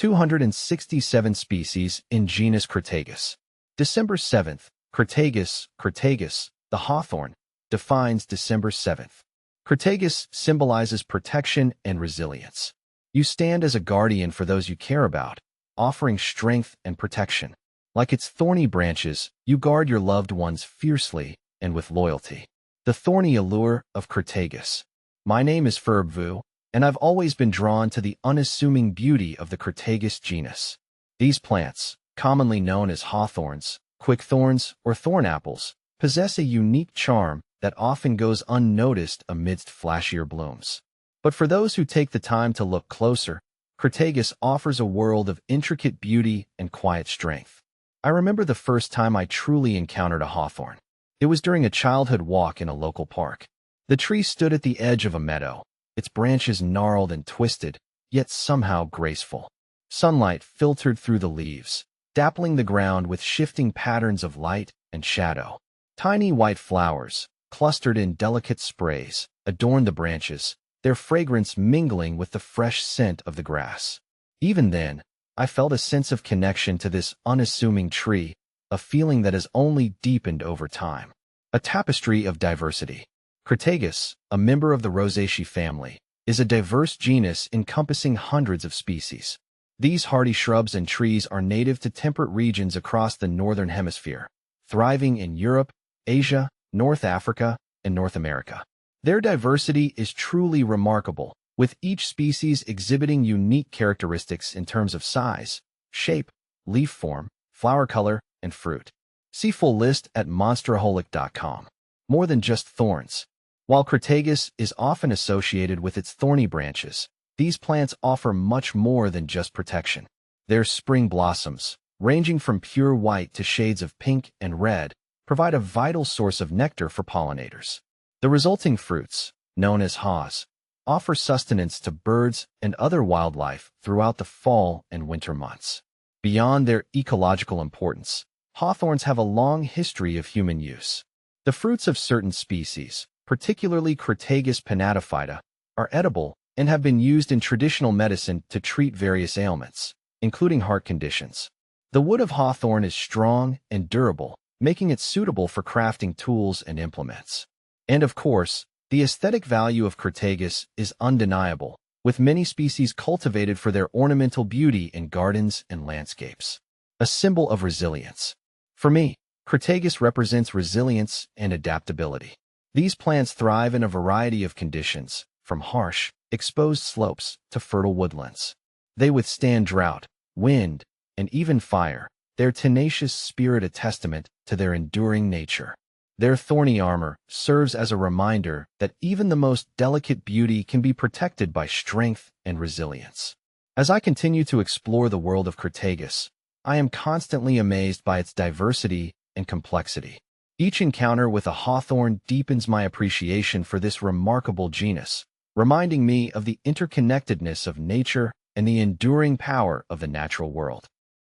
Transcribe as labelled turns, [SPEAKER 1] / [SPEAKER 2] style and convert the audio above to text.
[SPEAKER 1] 267 species in genus Crataegus. December 7th, Crataegus, the hawthorn, defines December 7th. Crataegus symbolizes protection and resilience. You stand as a guardian for those you care about, offering strength and protection. Like its thorny branches, you guard your loved ones fiercely and with loyalty. The thorny allure of Crataegus. My name is Vu, and I've always been drawn to the unassuming beauty of the Crataegus genus. These plants, commonly known as hawthorns, quickthorns, or thorn apples, possess a unique charm that often goes unnoticed amidst flashier blooms. But for those who take the time to look closer, Crataegus offers a world of intricate beauty and quiet strength. I remember the first time I truly encountered a hawthorn. It was during a childhood walk in a local park. The tree stood at the edge of a meadow, its branches gnarled and twisted, yet somehow graceful. Sunlight filtered through the leaves, dappling the ground with shifting patterns of light and shadow. Tiny white flowers, clustered in delicate sprays, adorned the branches, their fragrance mingling with the fresh scent of the grass. Even then, I felt a sense of connection to this unassuming tree, a feeling that has only deepened over time. A tapestry of diversity. Crataegus, a member of the Rosaceae family, is a diverse genus encompassing hundreds of species. These hardy shrubs and trees are native to temperate regions across the northern hemisphere, thriving in Europe, Asia, North Africa, and North America. Their diversity is truly remarkable, with each species exhibiting unique characteristics in terms of size, shape, leaf form, flower color, and fruit. See full list at monsteraholic.com. More than just thorns. While Crataegus is often associated with its thorny branches, these plants offer much more than just protection. Their spring blossoms, ranging from pure white to shades of pink and red, provide a vital source of nectar for pollinators. The resulting fruits, known as haws, offer sustenance to birds and other wildlife throughout the fall and winter months. Beyond their ecological importance, hawthorns have a long history of human use. The fruits of certain species, particularly Crataegus pinnatophyta, are edible and have been used in traditional medicine to treat various ailments, including heart conditions. The wood of hawthorn is strong and durable, making it suitable for crafting tools and implements. And of course, the aesthetic value of Crataegus is undeniable, with many species cultivated for their ornamental beauty in gardens and landscapes. A symbol of resilience. For me, Crataegus represents resilience and adaptability. These plants thrive in a variety of conditions, from harsh, exposed slopes to fertile woodlands. They withstand drought, wind, and even fire, their tenacious spirit a testament to their enduring nature. Their thorny armor serves as a reminder that even the most delicate beauty can be protected by strength and resilience. As I continue to explore the world of Crataegus, I am constantly amazed by its diversity and complexity. Each encounter with a hawthorn deepens my appreciation for this remarkable genus, reminding me of the interconnectedness of nature and the enduring power of the natural world.